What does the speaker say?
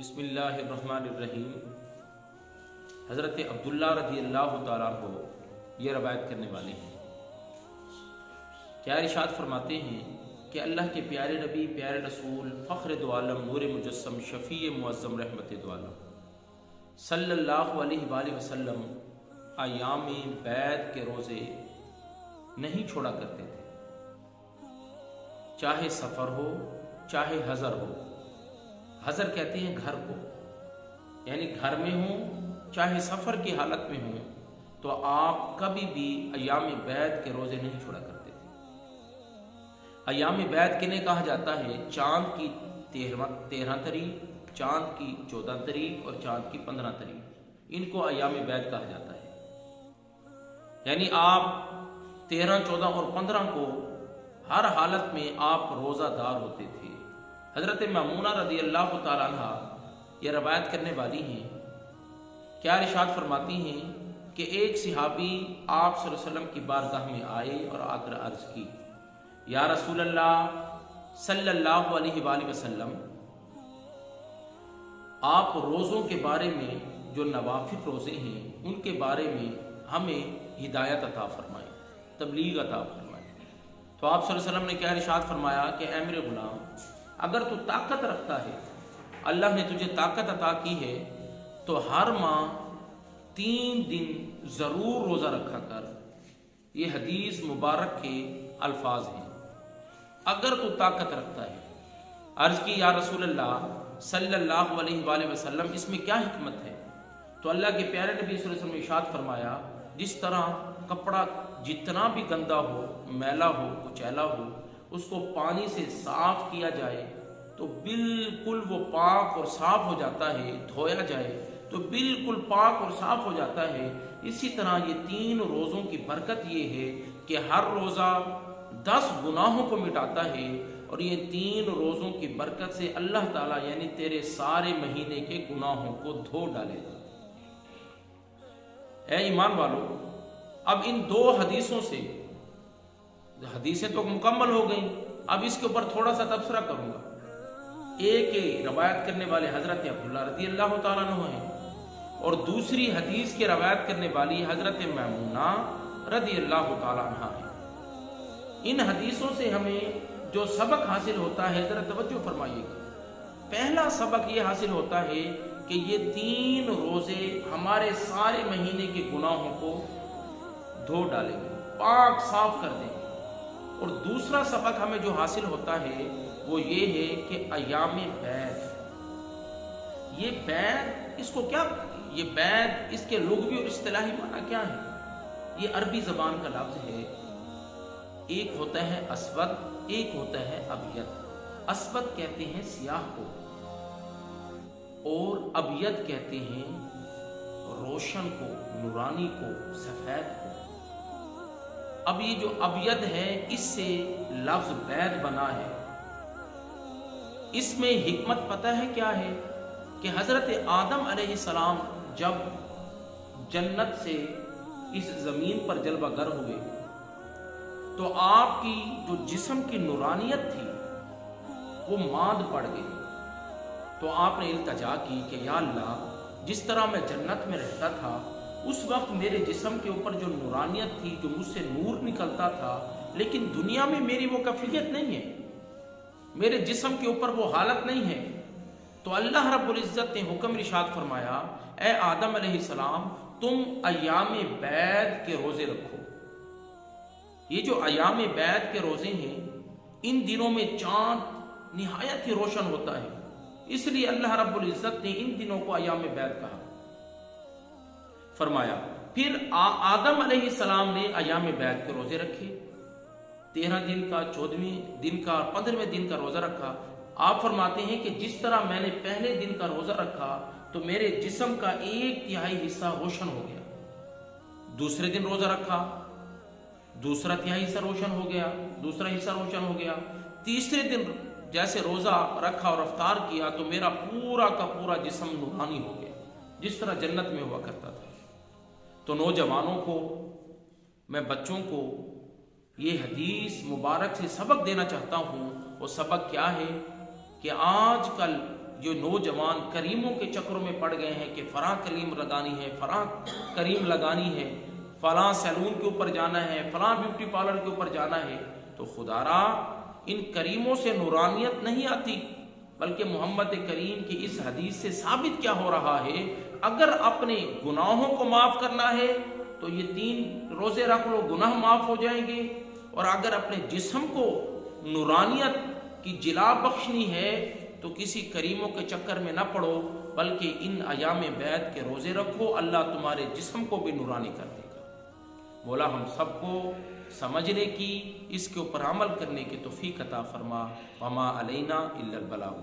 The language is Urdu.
بسم اللہ الرحمن الرحیم۔ حضرت عبداللہ رضی اللہ تعالیٰ عنہ یہ روایت کرنے والے ہیں۔ کیا ارشاد فرماتے ہیں کہ اللہ کے پیارے نبی، پیارے رسول، فخر دو عالم، نور مجسم، شفیع معظم، رحمت دو عالم صلی اللہ علیہ وآلہ وسلم ایام بیعت کے روزے نہیں چھوڑا کرتے تھے، چاہے سفر ہو چاہے حضر ہو۔ حضر کہتے ہیں گھر کو، یعنی گھر میں ہوں چاہے سفر کی حالت میں ہوں، تو آپ کبھی بھی ایام بیعت کے روزے نہیں چھوڑا کرتے تھے۔ ایام بیعت کنہیں کہا جاتا ہے؟ چاند کی 13 تاریخ، چاند کی 14 تاریخ اور چاند کی 15 تاریخ، ان کو ایام بیعت کہا جاتا ہے۔ یعنی آپ 13، 14 اور 15 کو ہر حالت میں آپ روزہ دار ہوتے تھے۔ حضرت میمونہ رضی اللہ تعالیٰ عنہ یہ روایت کرنے والی ہیں۔ کیا ارشاد فرماتی ہیں کہ ایک صحابی آپ صلی اللہ علیہ وسلم کی بارگاہ میں آئے اور آ کر عرض کی، یا رسول اللہ صلی اللہ علیہ وآلہ وسلم، آپ روزوں کے بارے میں، جو نوافل روزے ہیں ان کے بارے میں ہمیں ہدایت عطا فرمائیں، تبلیغ عطا فرمائیں۔ تو آپ صلی اللہ علیہ وسلم نے کیا ارشاد فرمایا کہ اے میرے غلام، اگر تو طاقت رکھتا ہے، اللہ نے تجھے طاقت عطا کی ہے، تو ہر ماہ 3 دن ضرور روزہ رکھا کر۔ یہ حدیث مبارک کے الفاظ ہیں، اگر تو طاقت رکھتا ہے۔ عرض کی یا رسول اللہ صلی اللہ علیہ وآلہ وسلم، اس میں کیا حکمت ہے؟ تو اللہ کے پیارے نبی صلی اللہ علیہ وسلم نے ارشاد فرمایا، جس طرح کپڑا جتنا بھی گندا ہو، میلا ہو، کچیلا ہو، اس کو پانی سے صاف کیا جائے تو بالکل وہ پاک اور صاف ہو جاتا ہے، دھویا جائے تو بالکل پاک اور صاف ہو جاتا ہے، اسی طرح یہ 3 روزوں کی برکت یہ ہے کہ ہر روزہ 10 گناہوں کو مٹاتا ہے، اور یہ 3 روزوں کی برکت سے اللہ تعالیٰ یعنی تیرے سارے مہینے کے گناہوں کو دھو ڈالے گا۔ اے ایمان والو، اب ان 2 حدیثوں سے، حدیثیں تو مکمل ہو گئیں، اب اس کے اوپر تھوڑا سا تبصرہ کروں گا۔ ایک روایت کرنے والے حضرت عبداللہ رضی اللہ تعالیٰ عنہ ہیں، اور دوسری حدیث کی روایت کرنے والی حضرت میمونہ رضی اللہ تعالیٰ عنہ ہیں۔ ان حدیثوں سے ہمیں جو سبق حاصل ہوتا ہے ذرا توجہ فرمائیے گا۔ پہلا سبق یہ حاصل ہوتا ہے کہ یہ 3 روزے ہمارے سارے مہینے کے گناہوں کو دھو ڈالیں گے، پاک صاف کر دیں گے۔ اور دوسرا سبق ہمیں جو حاصل ہوتا ہے وہ یہ ہے کہ ایام بیعت، یہ بیعت، اس کو کیا، یہ بیعت، اس کے لغوی اور اصطلاحی معنی کیا ہے؟ یہ عربی زبان کا لفظ ہے، ایک ہوتا ہے اسود، ایک ہوتا ہے ابیض۔ اسود کہتے ہیں سیاہ کو، اور ابیض کہتے ہیں روشن کو، نورانی کو، سفید کو۔ اب یہ جو ابیض ہے، اس سے لفظ بیعت بنا ہے۔ اس میں حکمت پتہ ہے کیا ہے؟ کہ حضرت آدم علیہ السلام جب جنت سے اس زمین پر جلوہ گر ہوئے، تو آپ کی جو جسم کی نورانیت تھی وہ ماند پڑ گئی۔ تو آپ نے التجا کی کہ یا اللہ، جس طرح میں جنت میں رہتا تھا اس وقت میرے جسم کے اوپر جو نورانیت تھی، جو مجھ سے نور نکلتا تھا، لیکن دنیا میں میری وہ کیفیت نہیں ہے، میرے جسم کے اوپر وہ حالت نہیں ہے۔ تو اللہ رب العزت نے حکم ارشاد فرمایا، اے آدم علیہ السلام، تم ایام بیعت کے روزے رکھو۔ یہ جو ایام بیعت کے روزے ہیں، ان دنوں میں چاند نہایت ہی روشن ہوتا ہے، اس لیے اللہ رب العزت نے ان دنوں کو ایام بیعت کہا، فرمایا۔ پھر آدم علیہ السلام نے ایام بیعت کے روزے رکھے، 13 دن کا، 14ویں دن کا، 15ویں دن کا روزہ رکھا۔ آپ فرماتے ہیں کہ جس طرح میں نے پہلے دن کا روزہ رکھا تو میرے جسم کا 1/3 حصہ روشن ہو گیا، دوسرے دن روزہ رکھا، دوسرا تہائی حصہ روشن ہو گیا، دوسرا حصہ روشن ہو گیا، تیسرے دن جیسے روزہ رکھا اور افطار کیا تو میرا پورا کا پورا جسم نورانی ہو گیا، جس طرح جنت میں ہوا کرتا تھا۔ تو نوجوانوں کو، میں بچوں کو یہ حدیث مبارک سے سبق دینا چاہتا ہوں۔ وہ سبق کیا ہے؟ کہ آج کل جو نوجوان کریموں کے چکروں میں پڑ گئے ہیں کہ فلاں کریم لگانی ہے، فلاں کریم لگانی ہے، فلاں سیلون کے اوپر جانا ہے، فلاں بیوٹی پارلر کے اوپر جانا ہے، تو خدا را ان کریموں سے نورانیت نہیں آتی، بلکہ محمد کریم کی اس حدیث سے ثابت کیا ہو رہا ہے، اگر اپنے گناہوں کو معاف کرنا ہے تو یہ 3 روزے رکھ لو، گناہ معاف ہو جائیں گے، اور اگر اپنے جسم کو نورانیت کی جلا بخشنی ہے تو کسی کریموں کے چکر میں نہ پڑو، بلکہ ان ایام بیعت کے روزے رکھو، اللہ تمہارے جسم کو بھی نورانی کر دے گا۔ مولا ہم سب کو سمجھنے کی، اس کے اوپر عمل کرنے کی توفیق عطا فرما۔ وما علینا الا البلاغ۔